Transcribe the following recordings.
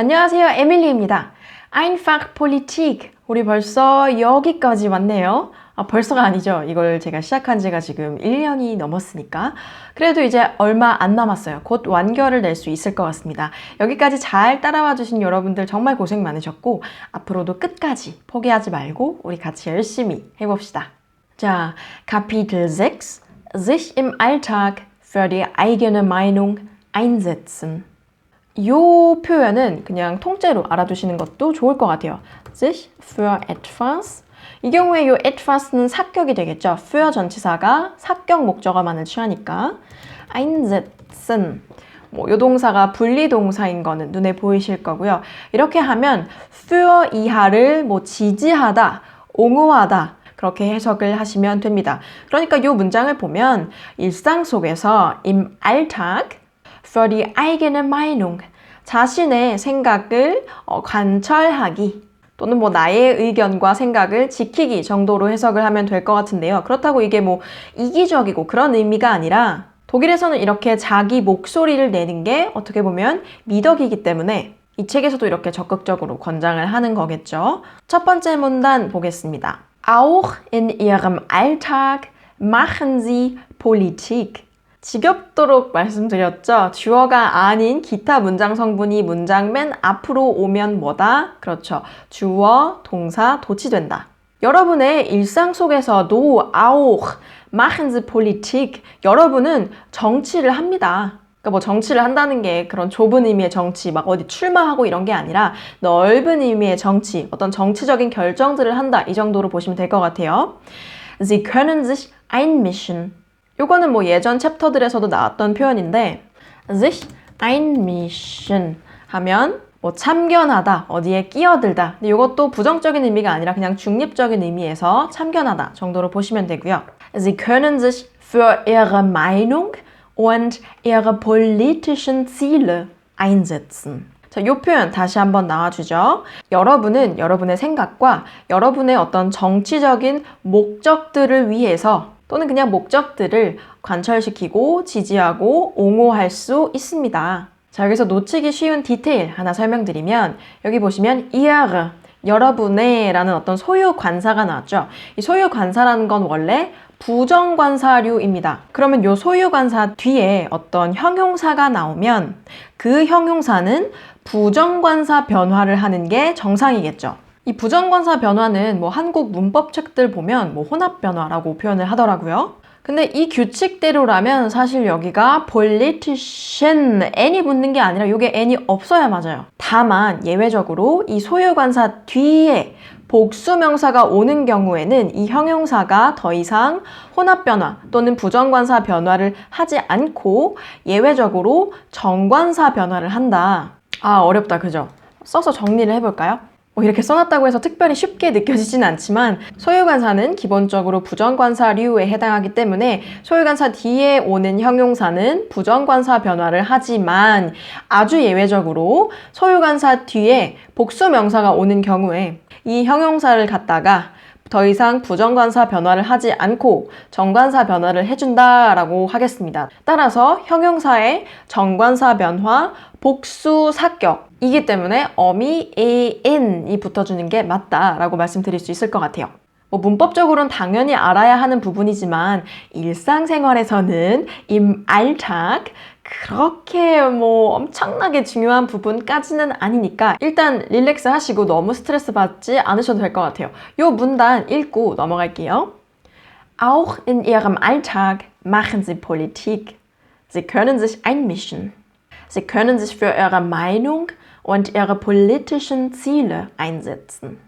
안녕하세요, 에밀리입니다. Einfach Politik. 우리 벌써 여기까지 왔네요. 벌써가 아니죠. 이걸 제가 시작한 지가 지금 1년이 넘었으니까. 그래도 이제 얼마 안 남았어요. 곧 완결을 낼 수 있을 것 같습니다. 여기까지 잘 따라와 주신 여러분들 정말 고생 많으셨고 앞으로도 끝까지 포기하지 말고 우리 같이 열심히 해봅시다. 자, Kapitel 6. Sich im Alltag für die eigene Meinung einsetzen. 이 표현은 그냥 통째로 알아두시는 것도 좋을 것 같아요. sich für etwas. 이 경우에 이 etwas는 사격이 되겠죠. für 전치사가 사격 목적어만을 취하니까 einsetzen. 이 동사가 분리동사인 거는 눈에 보이실 거고요. 이렇게 하면 für 이하를 지지하다, 옹호하다 그렇게 해석을 하시면 됩니다. 그러니까 이 문장을 보면 일상 속에서 im Alltag für die eigene Meinung, 자신의 생각을 관철하기 또는 나의 의견과 생각을 지키기 정도로 해석을 하면 될 것 같은데요. 그렇다고 이게 이기적이고 그런 의미가 아니라 독일에서는 이렇게 자기 목소리를 내는 게 어떻게 보면 미덕이기 때문에 이 책에서도 이렇게 적극적으로 권장을 하는 거겠죠. 첫 번째 문단 보겠습니다. Auch in ihrem Alltag machen sie Politik. 지겹도록 말씀드렸죠. 주어가 아닌 기타 문장 성분이 문장 맨 앞으로 오면 뭐다? 그렇죠. 주어, 동사, 도치된다. 여러분의 일상 속에서도 auch machen Sie Politik. 여러분은 정치를 합니다. 그러니까 정치를 한다는 게 그런 좁은 의미의 정치, 어디 출마하고 이런 게 아니라 넓은 의미의 정치, 어떤 정치적인 결정들을 한다. 이 정도로 보시면 될 것 같아요. Sie können sich einmischen. 요거는 예전 챕터들에서도 나왔던 표현인데 sich einmischen 하면 참견하다, 어디에 끼어들다. 근데 요것도 부정적인 의미가 아니라 그냥 중립적인 의미에서 참견하다 정도로 보시면 되고요. Sie können sich für ihre Meinung und ihre politischen Ziele einsetzen. 자, 요 표현 다시 한번 나와주죠. 여러분은 여러분의 생각과 여러분의 어떤 정치적인 목적들을 위해서 또는 그냥 목적들을 관철시키고 지지하고 옹호할 수 있습니다. 자, 여기서 놓치기 쉬운 디테일 하나 설명드리면 여기 보시면 ihre, 여러분의 라는 어떤 소유 관사가 나왔죠. 이 소유 관사라는 건 원래 부정관사류입니다. 그러면 이 소유 관사 뒤에 어떤 형용사가 나오면 그 형용사는 부정관사 변화를 하는 게 정상이겠죠. 이 부정관사 변화는 한국 문법책들 보면 혼합 변화라고 표현을 하더라고요. 근데 이 규칙대로라면 사실 여기가 politician, n이 붙는 게 아니라 이게 n이 없어야 맞아요. 다만 예외적으로 이 소유관사 뒤에 복수명사가 오는 경우에는 이 형용사가 더 이상 혼합 변화 또는 부정관사 변화를 하지 않고 예외적으로 정관사 변화를 한다. 어렵다, 그죠? 써서 정리를 해볼까요? 이렇게 써놨다고 해서 특별히 쉽게 느껴지진 않지만 소유관사는 기본적으로 부정관사류에 해당하기 때문에 소유관사 뒤에 오는 형용사는 부정관사 변화를 하지만 아주 예외적으로 소유관사 뒤에 복수명사가 오는 경우에 이 형용사를 갖다가 더 이상 부정관사 변화를 하지 않고 정관사 변화를 해준다라고 하겠습니다. 따라서 형용사의 정관사 변화, 복수 사격이기 때문에 어미 an이 붙어주는 게 맞다라고 말씀드릴 수 있을 것 같아요. 문법적으로는 당연히 알아야 하는 부분이지만 일상생활에서는 im Alltag 그렇게 엄청나게 중요한 부분까지는 아니니까 일단 릴렉스 하시고 너무 스트레스 받지 않으셔도 될 것 같아요. 요 문단 읽고 넘어갈게요. Auch in ihrem Alltag machen sie Politik. Sie können sich einmischen. Sie können sich für ihre Meinung und ihre politischen Ziele einsetzen.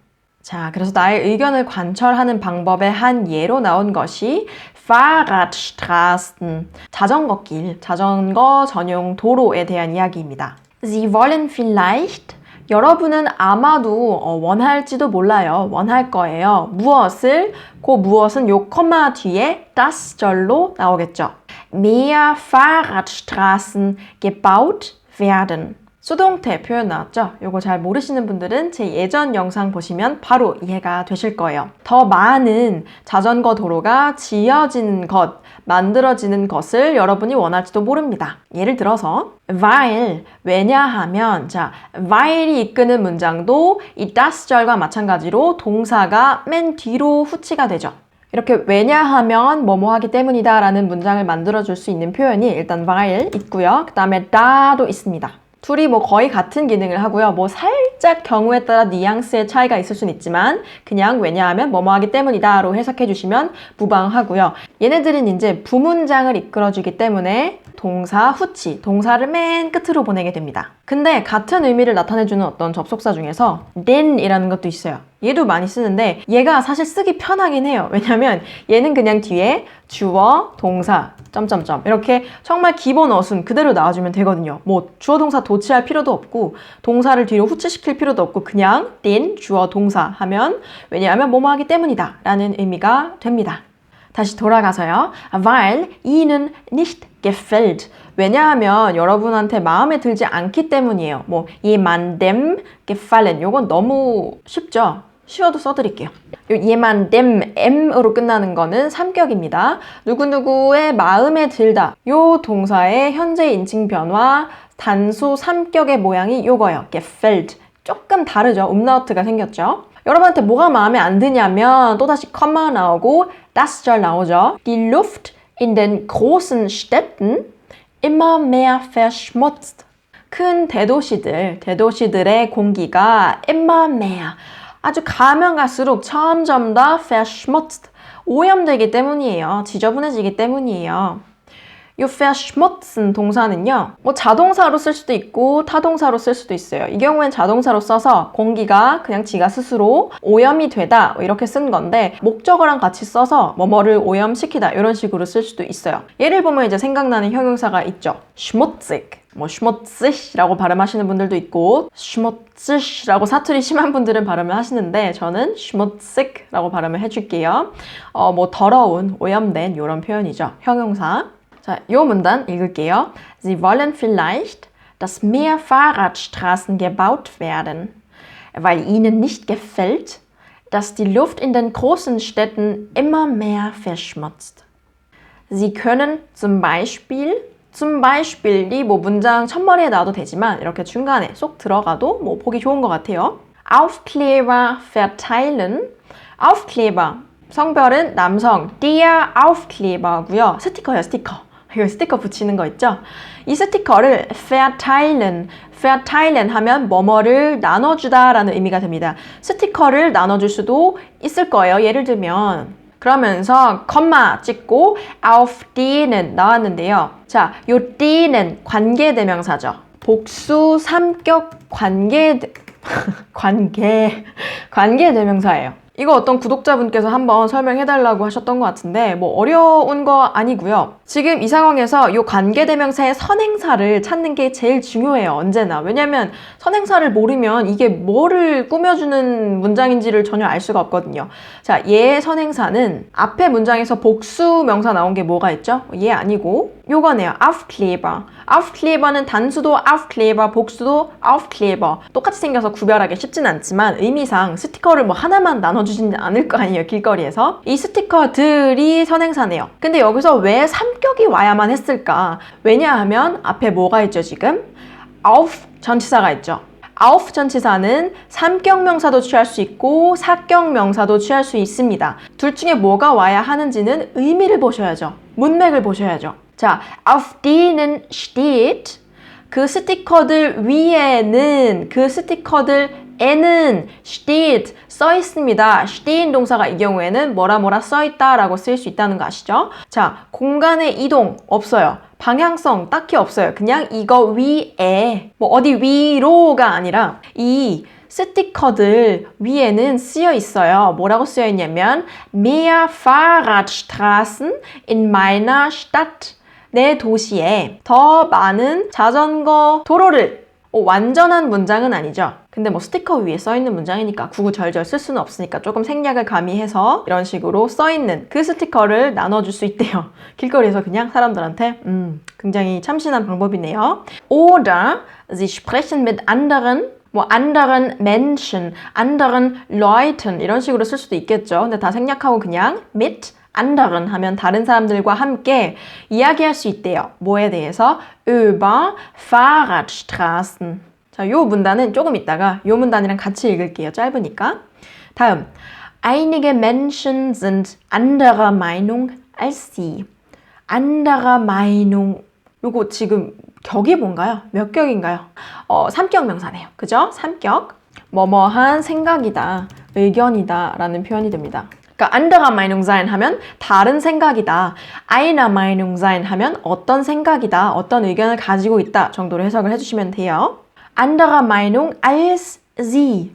자, 그래서 나의 의견을 관철하는 방법의 한 예로 나온 것이 Fahrradstraßen, 자전거길, 자전거 전용 도로에 대한 이야기입니다. Sie wollen vielleicht, 여러분은 아마도 원할지도 몰라요. 원할 거예요. 무엇을, 그 무엇은 요 콤마 뒤에 das 절로 나오겠죠. Mehr Fahrradstraßen gebaut werden. 수동태 표현 나왔죠? 요거 잘 모르시는 분들은 제 예전 영상 보시면 바로 이해가 되실 거예요. 더 많은 자전거 도로가 지어지는 것, 만들어지는 것을 여러분이 원할지도 모릅니다. 예를 들어서 weil, 왜냐하면 자, weil이 이끄는 문장도 이 das절과 마찬가지로 동사가 맨 뒤로 후치가 되죠. 이렇게 왜냐하면 뭐뭐 하기 때문이다 라는 문장을 만들어줄 수 있는 표현이 일단 weil 있고요. 그 다음에 da도 있습니다. 둘이 뭐 거의 같은 기능을 하고요. 뭐 살짝 경우에 따라 뉘앙스의 차이가 있을 수는 있지만 그냥 왜냐하면 뭐뭐 하기 때문이다로 해석해 주시면 무방하고요. 얘네들은 이제 부문장을 이끌어주기 때문에 동사 후치, 동사를 맨 끝으로 보내게 됩니다. 근데 같은 의미를 나타내주는 어떤 접속사 중에서 then이라는 것도 있어요. 얘도 많이 쓰는데 얘가 사실 쓰기 편하긴 해요. 왜냐면 얘는 그냥 뒤에 주어, 동사, 점점점 이렇게 정말 기본 어순 그대로 나와주면 되거든요. 뭐 주어, 동사 도치할 필요도 없고 동사를 뒤로 후치시킬 필요도 없고 그냥 then, 주어, 동사 하면 왜냐하면 뭐뭐 하기 때문이다 라는 의미가 됩니다. 다시 돌아가서요. weil ihnen nicht gefällt. 왜냐하면 여러분한테 마음에 들지 않기 때문이에요. 뭐 jemandem gefallen. 요건 너무 쉽죠? 쉬워도 써드릴게요. jemandem, m으로 끝나는 거는 삼격입니다. 누구누구의 마음에 들다. 요 동사의 현재 인칭 변화, 단수 삼격의 모양이 요거예요. gefällt. 조금 다르죠? umlaut가 생겼죠? 여러분한테 뭐가 마음에 안 드냐면 또다시 컴마 나오고 das절 나오죠. Die Luft in den großen Städten immer mehr verschmutzt. 큰 대도시들의 공기가 immer mehr, 아주 가면 갈수록 점점 더 verschmutzt, 오염되기 때문이에요. 지저분해지기 때문이에요. 이 verschmutzen 동사는요, 뭐 자동사로 쓸 수도 있고 타동사로 쓸 수도 있어요. 이 경우엔 자동사로 써서 공기가 그냥 지가 스스로 오염이 되다 이렇게 쓴 건데 목적어랑 같이 써서 뭐뭐를 오염시키다 이런 식으로 쓸 수도 있어요. 예를 보면 이제 생각나는 형용사가 있죠. schmutzig, 뭐 schmutzig라고 발음하시는 분들도 있고 schmutzig라고 사투리 심한 분들은 발음을 하시는데 저는 schmutzig라고 발음을 해줄게요. 뭐 더러운, 오염된 이런 표현이죠. 형용사. 자, 요 문단 읽을게요. Sie wollen vielleicht, dass mehr Fahrradstraßen gebaut werden, weil ihnen nicht gefällt, dass die Luft in den großen Städten immer mehr verschmutzt. Sie können zum Beispiel이 뭐 문장 첫머리에 나와도 되지만 이렇게 중간에 쏙 들어가도 뭐 보기 좋은 것 같아요. Aufkleber verteilen. Aufkleber. 성별은 남성. Der Aufkleber고요. 스티커예요, 스티커. 이거 스티커 붙이는 거 있죠? 이 스티커를 verteilen 하면 뭐뭐를 나눠주다 라는 의미가 됩니다. 스티커를 나눠줄 수도 있을 거예요. 예를 들면 그러면서 컴마 찍고 auf denen 나왔는데요. 자, 요 denen 관계대명사죠. 복수 삼격 관계대명사예요. 이거 어떤 구독자분께서 한번 설명해달라고 하셨던 것 같은데 뭐 어려운 거 아니고요. 지금 이 상황에서 이 관계대명사의 선행사를 찾는 게 제일 중요해요. 언제나. 왜냐면 선행사를 모르면 이게 뭐를 꾸며주는 문장인지를 전혀 알 수가 없거든요. 자, 얘의 선행사는 앞에 문장에서 복수 명사 나온 게 뭐가 있죠? 얘 아니고 요거네요. Aufkleber. Aufkleber는 단수도 Aufkleber, 복수도 Aufkleber. 똑같이 생겨서 구별하기 쉽진 않지만 의미상 스티커를 뭐 하나만 나눠주지는 않을 거 아니에요. 길거리에서. 이 스티커들이 선행사네요. 근데 여기서 왜 삼격이 와야만 했을까? 왜냐하면 앞에 뭐가 있죠, 지금? auf 전치사가 있죠. auf 전치사는 삼격명사도 취할 수 있고 사격명사도 취할 수 있습니다. 둘 중에 뭐가 와야 하는지는 의미를 보셔야죠. 문맥을 보셔야죠. 자, auf denen steht. 그 스티커들 위에는, 그 스티커들에는 steht 써 있습니다. stehen 동사가 이 경우에는 뭐라 써 있다라고 쓰일 수 있다는 거 아시죠? 자, 공간의 이동 없어요. 방향성 딱히 없어요. 그냥 이거 위에, 뭐 어디 위로가 아니라 이 스티커들 위에는 쓰여 있어요. 뭐라고 쓰여 있냐면 mehr Fahrradstraßen in meiner Stadt. 내 도시에 더 많은 자전거 도로를. 완전한 문장은 아니죠. 근데 뭐 스티커 위에 써있는 문장이니까 구구절절 쓸 수는 없으니까 조금 생략을 가미해서 이런 식으로 써있는 그 스티커를 나눠줄 수 있대요. 길거리에서 그냥 사람들한테 굉장히 참신한 방법이네요. Oder sie sprechen mit anderen, 뭐 anderen Menschen, anderen Leuten 이런 식으로 쓸 수도 있겠죠. 근데 다 생략하고 그냥 mit anderen 하면 다른 사람들과 함께 이야기할 수 있대요. 뭐에 대해서? über Fahrradstraßen. 자, 요 문단은 조금 있다가 요 문단이랑 같이 읽을게요. 짧으니까. 다음. Einige Menschen sind anderer Meinung als sie. anderer Meinung. 요거 지금 격이 뭔가요? 몇 격인가요? 3격 명사네요. 그죠? 3격. 뭐뭐한 생각이다, 의견이다 라는 표현이 됩니다. 그러니까 anderer Meinung sein 하면 다른 생각이다. einer Meinung sein 하면 어떤 생각이다, 어떤 의견을 가지고 있다 정도로 해석을 해주시면 돼요. anderer Meinung als sie.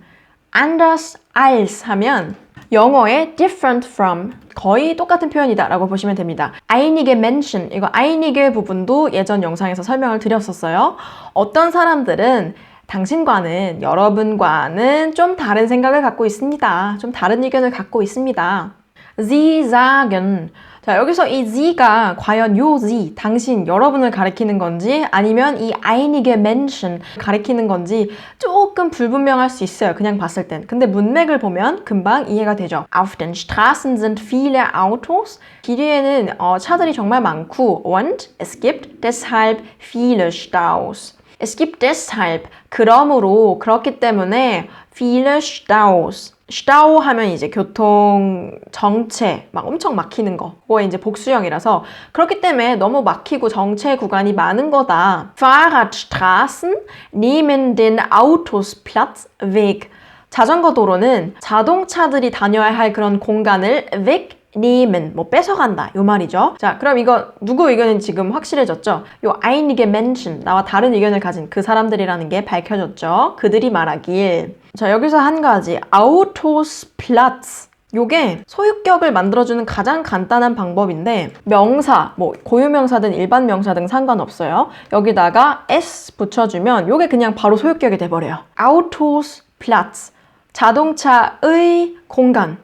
anders als 하면 영어의 different from 거의 똑같은 표현이다 라고 보시면 됩니다. einige Menschen, 이거 einige 부분도 예전 영상에서 설명을 드렸었어요. 어떤 사람들은 당신과는, 여러분과는 좀 다른 생각을 갖고 있습니다. 좀 다른 의견을 갖고 있습니다. Sie sagen. 자, 여기서 이 sie가 과연 요 sie, 당신, 여러분을 가리키는 건지 아니면 이 einige Menschen 가리키는 건지 조금 불분명할 수 있어요. 그냥 봤을 땐. 근데 문맥을 보면 금방 이해가 되죠. Auf den Straßen sind viele Autos. 길 위에는 차들이 정말 많고 und es gibt deshalb viele Staus. Es gibt deshalb, 그러므로, 그렇기 때문에 viele Staus. Stau 하면 이제 교통 정체, 막 엄청 막히는 거. 그거에 이제 복수형이라서 그렇기 때문에 너무 막히고 정체 구간이 많은 거다. Fahrradstraßen nehmen den Autos Platz weg. 자전거 도로는 자동차들이 다녀야 할 그런 공간을 wegnehmen, 뭐 뺏어간다 요 말이죠. 자, 그럼 이거 누구 의견은 지금 확실해졌죠? 요 einige Menschen, 나와 다른 의견을 가진 그 사람들이라는 게 밝혀졌죠. 그들이 말하길. 자, 여기서 한 가지 Autos Platz. 요게 소유격을 만들어주는 가장 간단한 방법인데 명사, 뭐 고유명사든 일반 명사든 상관없어요. 여기다가 s 붙여주면 요게 그냥 바로 소유격이 돼버려요. Autos Platz. 자동차의 공간.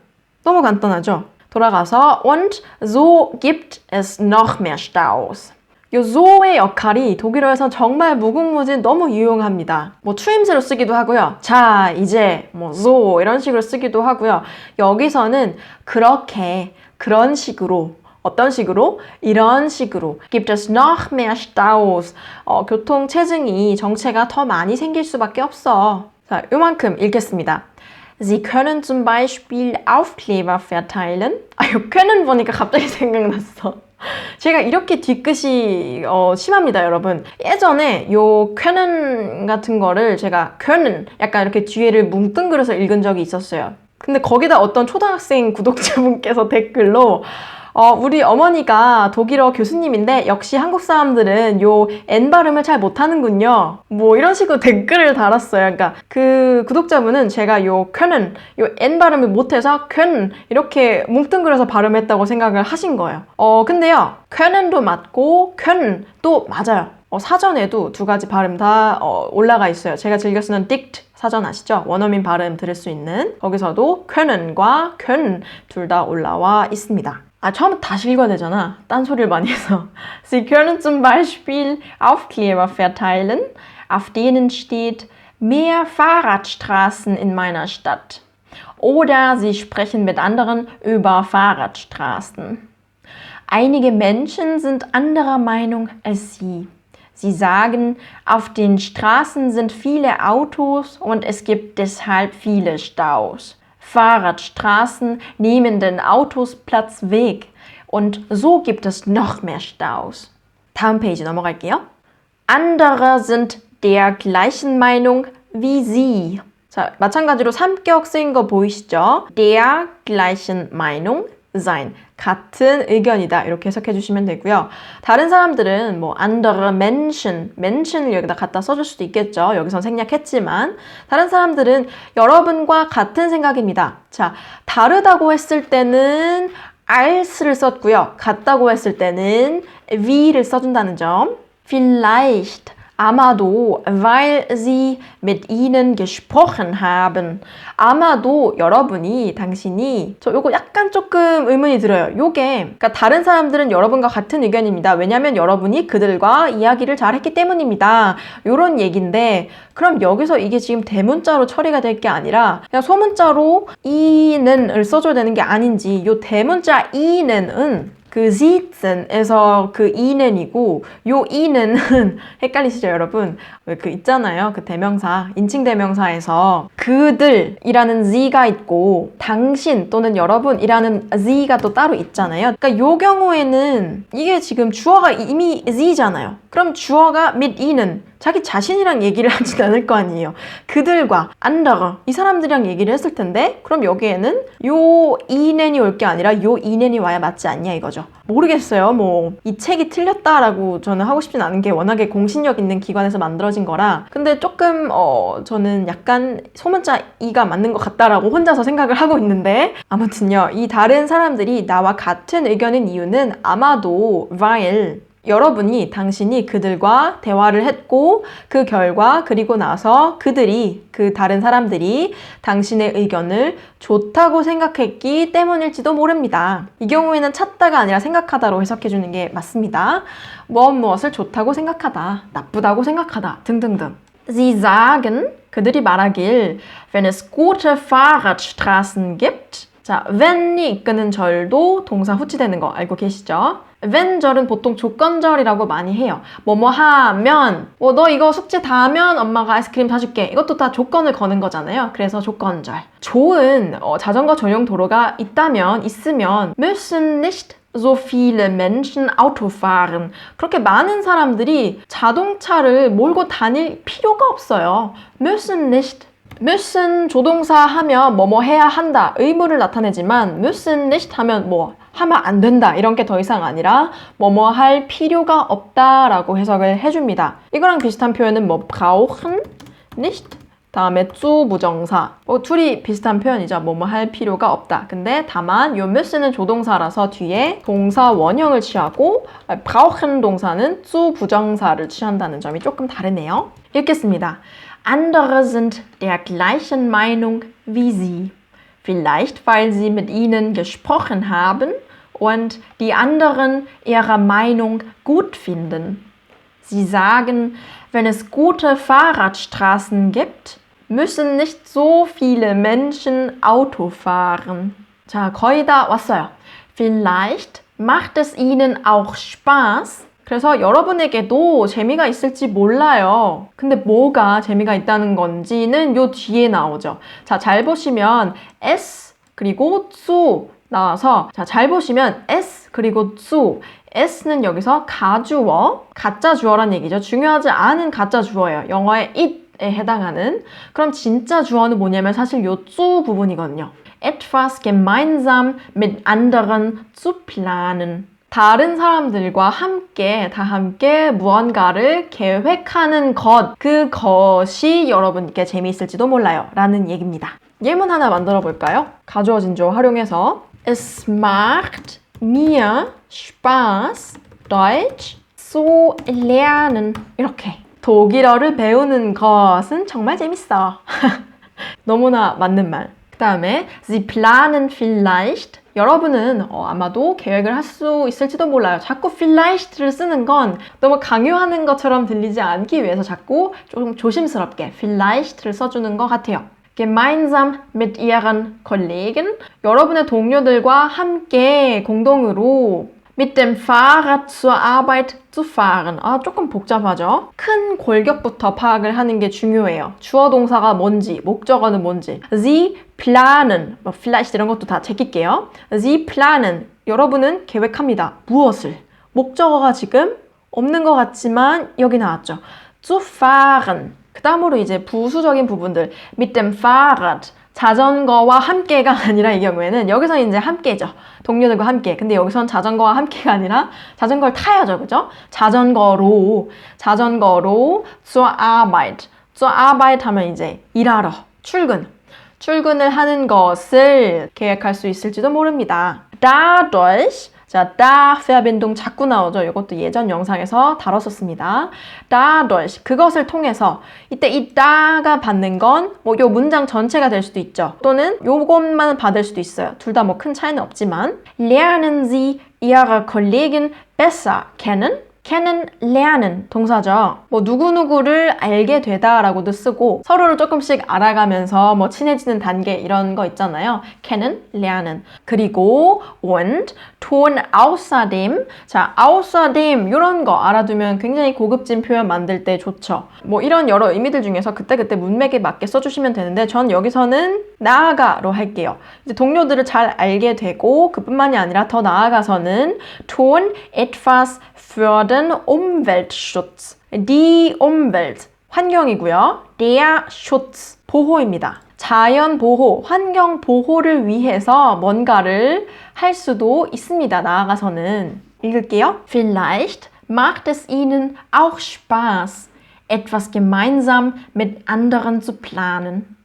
너무 간단하죠? 돌아가서 und so gibt es noch mehr Staus. 요 so의 역할이 독일어에서 정말 무궁무진 너무 유용합니다. 뭐 추임새로 쓰기도 하고요. 자, 이제 뭐 so 이런 식으로 쓰기도 하고요. 여기서는 그렇게, 그런 식으로, 어떤 식으로? 이런 식으로. Gibt es noch mehr Staus. 교통 체증이, 정체가 더 많이 생길 수밖에 없어. 자, 요만큼 읽겠습니다. Sie können zum Beispiel Aufkleber verteilen. 요 können 보니까 갑자기 생각났어. 제가 이렇게 뒤끝이 심합니다, 여러분. 예전에 요 können 같은 거를 제가 können 약간 이렇게 뒤에를 뭉뚱그려서 읽은 적이 있었어요. 근데 거기다 어떤 초등학생 구독자분께서 댓글로 우리 어머니가 독일어 교수님인데 역시 한국 사람들은 요 N 발음을 잘 못하는군요. 뭐 이런 식으로 댓글을 달았어요. 그러니까 그 구독자분은 제가 요 können, 요 N 발음을 못해서 können 이렇게 뭉뚱그려서 발음했다고 생각을 하신 거예요. 근데요. können도 맞고 können도 맞아요. 사전에도 두 가지 발음 다 올라가 있어요. 제가 즐겨 쓰는 dict 사전 아시죠? 원어민 발음 들을 수 있는 거기서도 können과 können 둘 다 올라와 있습니다. 처음부터 다시 읽어야 되잖아. 딴소리를 많이 해서. Sie können zum Beispiel Aufkleber verteilen, auf denen steht mehr Fahrradstraßen in meiner Stadt. Oder Sie sprechen mit anderen über Fahrradstraßen. Einige Menschen sind anderer Meinung als Sie. Sie sagen, auf den Straßen sind viele Autos und es gibt deshalb viele Staus. Fahrradstraßen nehmen den Autos Platz weg und so gibt es noch mehr Staus. 다음 페이지 넘어갈게요. Andere sind der gleichen Meinung wie Sie. 자, 마찬가지로 3격 쓰인 거 보이시죠? Der gleichen Meinung sein. 같은 의견이다. 이렇게 해석해 주시면 되고요. 다른 사람들은 뭐 andere Mention을 여기다 갖다 써줄 수도 있겠죠. 여기선 생략했지만 다른 사람들은 여러분과 같은 생각입니다. 자, 다르다고 했을 때는 als를 썼고요. 같다고 했을 때는 wie를 써준다는 점. Vielleicht 아마도 weil sie mit ihnen gesprochen haben. 아마도 여러분이, 당신이 저 요거 약간 조금 의문이 들어요. 요게 그러니까 다른 사람들은 여러분과 같은 의견입니다. 왜냐하면 여러분이 그들과 이야기를 잘 했기 때문입니다. 요런 얘기인데 그럼 여기서 이게 지금 대문자로 처리가 될 게 아니라 그냥 소문자로 이는을 써줘야 되는 게 아닌지 요 대문자 이는은 그 siezen에서 그 이는이고 요 이는 헷갈리시죠 여러분? 왜 그 있잖아요. 그 대명사, 인칭 대명사에서 그들이라는 sie가 있고 당신 또는 여러분이라는 sie가 또 따로 있잖아요. 그러니까 요 경우에는 이게 지금 주어가 이미 sie잖아요. 그럼 주어가 mit ihnen 자기 자신이랑 얘기를 하진 않을 거 아니에요. 그들과 andere 이 사람들이랑 얘기를 했을 텐데 그럼 여기에는 요 이넨이 올 게 아니라 요 이넨이 와야 맞지 않냐 이거죠. 모르겠어요. 뭐 이 책이 틀렸다라고 저는 하고 싶진 않은 게 워낙에 공신력 있는 기관에서 만들어진 거라 근데 조금 저는 약간 소문자 이가 맞는 것 같다라고 혼자서 생각을 하고 있는데 아무튼요. 이 다른 사람들이 나와 같은 의견인 이유는 아마도 weil 여러분이, 당신이 그들과 대화를 했고 그 결과 그리고 나서 그들이, 그 다른 사람들이 당신의 의견을 좋다고 생각했기 때문일지도 모릅니다. 이 경우에는 찾다가 아니라 생각하다로 해석해주는 게 맞습니다. 무엇을 좋다고 생각하다, 나쁘다고 생각하다 등등등. Sie sagen, 그들이 말하길 wenn es gute Fahrradstraßen gibt 자, when이 이끄는 절도 동사 후치되는 거 알고 계시죠? when 절은 보통 조건절이라고 많이 해요. 뭐뭐 하면, 너 이거 숙제 다 하면 엄마가 아이스크림 사줄게. 이것도 다 조건을 거는 거잖아요. 그래서 조건절. 좋은 자전거 전용 도로가 있으면 müssen nicht so viele Menschen Auto fahren. 그렇게 많은 사람들이 자동차를 몰고 다닐 필요가 없어요. müssen nicht müssen 조동사 하면 뭐뭐 해야 한다 의무를 나타내지만 müssen nicht 하면 뭐 하면 안 된다 이런 게 더 이상 아니라 뭐뭐 할 필요가 없다라고 해석을 해줍니다. 이거랑 비슷한 표현은 뭐 brauchen nicht 다음에 zu 부정사 둘이 비슷한 표현이죠. 뭐뭐 할 필요가 없다. 근데 다만 요 müssen은 조동사라서 뒤에 동사 원형을 취하고 brauchen 동사는 zu 부정사를 취한다는 점이 조금 다르네요. 읽겠습니다. Andere sind der gleichen Meinung wie Sie. Vielleicht, weil Sie mit ihnen gesprochen haben und die anderen ihre Meinung gut finden. Sie sagen, wenn es gute Fahrradstraßen gibt, müssen nicht so viele Menschen Auto fahren. 자, 거의 다 왔어요. Vielleicht macht es Ihnen auch Spaß. 그래서 여러분에게도 재미가 있을지 몰라요. 근데 뭐가 재미가 있다는 건지는 요 뒤에 나오죠. 자, 잘 보시면 S 그리고 zu 나와서 자, 잘 보시면 S 그리고 zu S는 여기서 가주어, 가짜 주어란 얘기죠. 중요하지 않은 가짜 주어예요. 영어의 it에 해당하는. 그럼 진짜 주어는 뭐냐면 사실 요 zu 부분이거든요. Etwas gemeinsam mit anderen zu planen. 다른 사람들과 함께, 다 함께 무언가를 계획하는 것, 그것이 여러분께 재미있을지도 몰라요. 라는 얘기입니다. 예문 하나 만들어 볼까요? 가주어 진조 활용해서 Es macht mir Spaß, Deutsch zu lernen. 이렇게. 독일어를 배우는 것은 정말 재밌어. 너무나 맞는 말. 그 다음에 Sie planen vielleicht 여러분은 아마도 계획을 할 수 있을지도 몰라요. 자꾸 vielleicht를 쓰는 건 너무 강요하는 것처럼 들리지 않기 위해서 자꾸 좀 조심스럽게 vielleicht를 써주는 것 같아요. Gemeinsam mit ihren Kollegen 여러분의 동료들과 함께 공동으로 mit dem Fahrrad zur Arbeit zu fahren. 조금 복잡하죠? 큰 골격부터 파악을 하는 게 중요해요. 주어 동사가 뭔지, 목적어는 뭔지. Sie planen, vielleicht 이런 것도 다 제낄게요. Sie planen, 여러분은 계획합니다. 무엇을? 목적어가 지금 없는 것 같지만 여기 나왔죠. zu fahren. 그 다음으로 이제 부수적인 부분들. mit dem Fahrrad. 자전거와 함께가 아니라 이 경우에는 여기서 이제 함께죠. 동료들과 함께. 근데 여기선 자전거와 함께가 아니라 자전거를 타야죠. 그죠? 자전거로 zur Arbeit. zur Arbeit 하면 이제 일하러, 출근을 하는 것을 계획할 수 있을지도 모릅니다. Dadurch 자, da Verbindung 자꾸 나오죠. 이것도 예전 영상에서 다뤘었습니다. dadurch, 그것을 통해서. 이때 이 da가 받는 건 뭐 요 문장 전체가 될 수도 있죠. 또는 요것만 받을 수도 있어요. 둘 다 뭐 큰 차이는 없지만. lernen Sie Ihre Kollegen besser kennen? kennenlernen 동사죠. 뭐 누구누구를 알게 되다라고도 쓰고 서로를 조금씩 알아가면서 뭐 친해지는 단계 이런 거 있잖아요. kennenlernen. 그리고 und tun außerdem. 자, außerdem 이런 거 알아두면 굉장히 고급진 표현 만들 때 좋죠. 뭐 이런 여러 의미들 중에서 그때그때 문맥에 맞게 써주시면 되는데 전 여기서는 나아가로 할게요. 이제 동료들을 잘 알게 되고 그뿐만이 아니라 더 나아가서는 tun etwas für den Umweltschutz. Die Umwelt, 환경이고요. Der Schutz, 보호입니다. 자연 보호, 환경 보호를 위해서 뭔가를 할 수도 있습니다. 나아가서는. 읽을게요. Vielleicht macht es Ihnen auch Spaß, etwas gemeinsam mit anderen zu planen.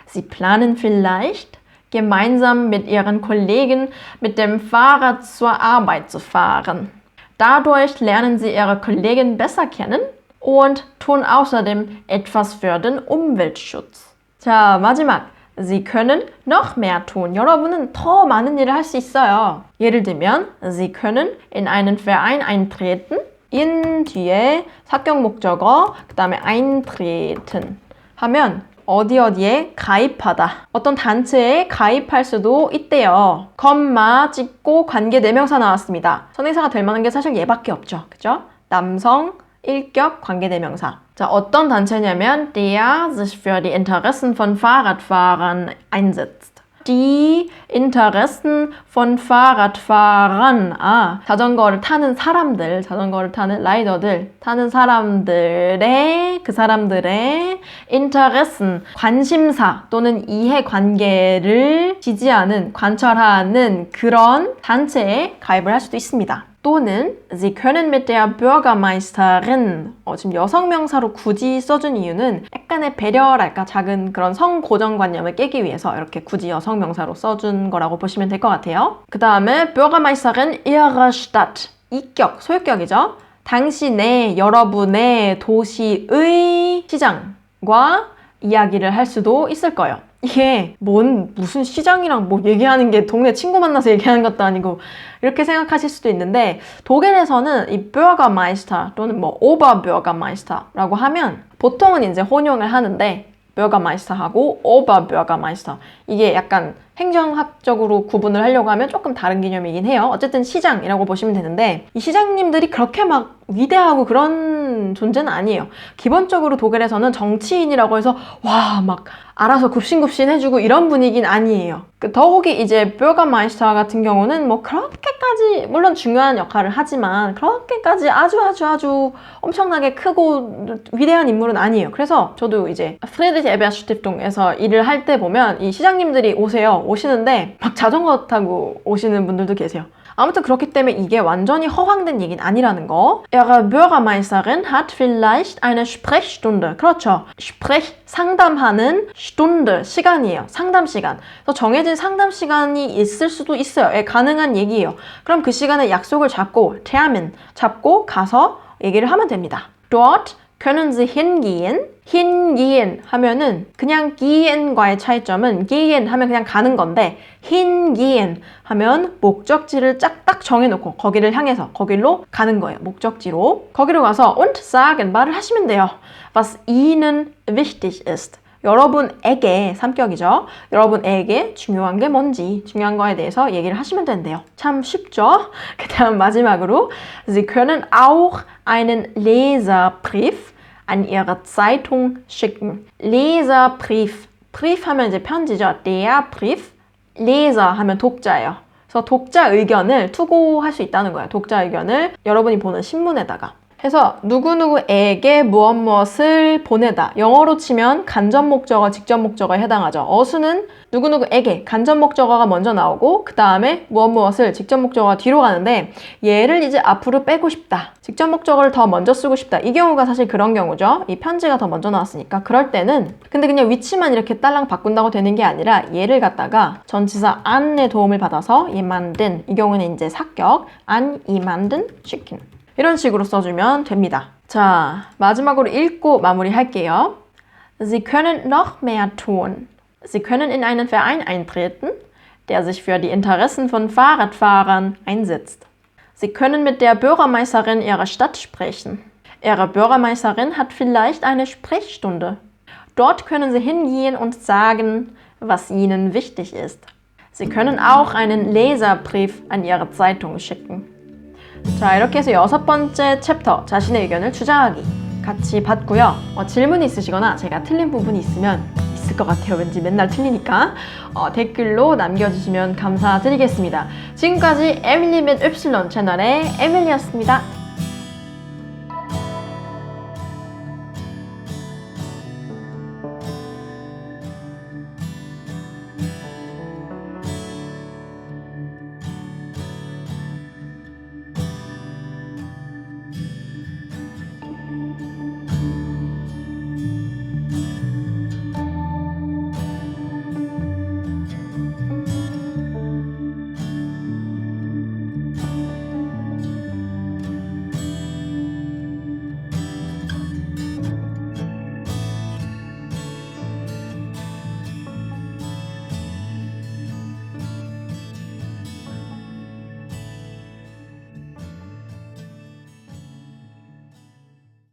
Sie planen vielleicht, gemeinsam mit Ihren Kollegen mit dem Fahrrad zur Arbeit zu fahren. Dadurch lernen Sie Ihre Kollegen besser kennen und tun außerdem etwas für den Umweltschutz. 자, 마지막. Sie können noch mehr tun. 여러분은 더 많은 일을 할 수 있어요. 예를 들면, Sie können in einen Verein eintreten. in 뒤에 사격 목적어, 그 다음에 eintreten 하면 어디에 가입하다. 어떤 단체에 가입할 수도 있대요. 컴마 찍고 관계대명사 나왔습니다. 선행사가 될 만한 게 사실 얘밖에 없죠. 그죠? 남성, 일격, 관계대명사. 자, 어떤 단체냐면 der sich für die Interessen von Fahrradfahrern einsetzt. Die Interessen von Fahrradfahrern. 아, 자전거를 타는 사람들, 자전거를 타는 라이더들, 타는 사람들의, 그 사람들의 Interessen, 관심사 또는 이해관계를 지지하는, 관철하는 그런 단체에 가입을 할 수도 있습니다. 또는 Sie können mit der Bürgermeisterin. 지금 여성명사로 굳이 써준 이유는 약간의 배려랄까 작은 그런 성고정관념을 깨기 위해서 이렇게 굳이 여성명사로 써준 거라고 보시면 될 것 같아요. 그 다음에 Bürgermeisterin ihrer Stadt. 이격, 소유격이죠. 당신의, 여러분의 도시의 시장과 이야기를 할 수도 있을 거예요. 이게 무슨 시장이랑 뭐 얘기하는 게 동네 친구 만나서 얘기하는 것도 아니고 이렇게 생각하실 수도 있는데 독일에서는 이 Bürgermeister 또는 뭐 Oberbürgermeister라고 하면 보통은 이제 혼용을 하는데 Bürgermeister하고 Oberbürgermeister 이게 약간 행정학적으로 구분을 하려고 하면 조금 다른 개념이긴 해요. 어쨌든 시장이라고 보시면 되는데 이 시장님들이 그렇게 막 위대하고 그런 존재는 아니에요. 기본적으로 독일에서는 정치인이라고 해서 와, 막 알아서 굽신굽신 해주고 이런 분위기는 아니에요. 더욱이 이제 Bürgermeister 같은 경우는 뭐 그렇게까지 물론 중요한 역할을 하지만 그렇게까지 아주 엄청나게 크고 위대한 인물은 아니에요. 그래서 저도 이제 Friedrich Ebert Stiftung-에서 일을 할 때 보면 이 시장님들이 오시는데 막 자전거 타고 오시는 분들도 계세요. 아무튼 그렇기 때문에 이게 완전히 허황된 얘기는 아니라는 거. Ihre Bürgermeisterin hat vielleicht eine Sprechstunde. 그렇죠. Sprech, 상담하는 Stunde, 시간이에요. 상담 시간. 그래서 정해진 상담 시간이 있을 수도 있어요. 예, 가능한 얘기예요. 그럼 그 시간에 약속을 잡고, Termin, 잡고 가서 얘기를 하면 됩니다. Dort können Sie hingehen. hingehen 하면은 그냥 gehen과의 차이점은 gehen 하면 그냥 가는 건데 hingehen 하면 목적지를 딱 정해놓고 거기를 향해서 거길로 가는 거예요. 목적지로. 거기로 가서 und sagen 말을 하시면 돼요. Was Ihnen wichtig ist. 여러분에게, 삼격이죠. 여러분에게 중요한 게 뭔지, 중요한 거에 대해서 얘기를 하시면 된대요. 참 쉽죠? 그 다음 마지막으로 Sie können auch einen Leserbrief an Ihre Zeitung schicken. Leserbrief. Brief 하면 이제 편지죠. Der Brief. Leser 하면 독자예요. 그래서 독자 의견을 투고할 수 있다는 거예요. 독자 의견을 여러분이 보는 신문에다가. 해서 누구누구에게 무엇무엇을 보내다. 영어로 치면 간접 목적어, 직접 목적어에 해당하죠. 어수는 누구누구에게 간접 목적어가 먼저 나오고 그 다음에 무엇무엇을 직접 목적어가 뒤로 가는데 얘를 이제 앞으로 빼고 싶다. 직접 목적어를 더 먼저 쓰고 싶다. 이 경우가 사실 그런 경우죠. 이 편지가 더 먼저 나왔으니까. 그럴 때는 근데 그냥 위치만 이렇게 딸랑 바꾼다고 되는 게 아니라 얘를 갖다가 전치사 안의 도움을 받아서 이 만든 이 경우는 이제 사격 안 이 만든 치킨 이런 식으로 써주면 됩니다. 자, 마지막으로 읽고 마무리할게요. Sie können noch mehr tun. Sie können in einen Verein eintreten, der sich für die Interessen von Fahrradfahrern einsetzt. Sie können mit der Bürgermeisterin Ihrer Stadt sprechen. Ihre Bürgermeisterin hat vielleicht eine Sprechstunde. Dort können Sie hingehen und sagen, was Ihnen wichtig ist. Sie können auch einen Leserbrief an Ihre Zeitung schicken. 자, 이렇게 해서 6번째 챕터 자신의 의견을 주장하기 같이 봤고요. 질문이 있으시거나 제가 틀린 부분이 있으면 있을 것 같아요. 왠지 맨날 틀리니까 댓글로 남겨주시면 감사드리겠습니다. 지금까지 에밀리 맷 Y 채널의 에밀리였습니다.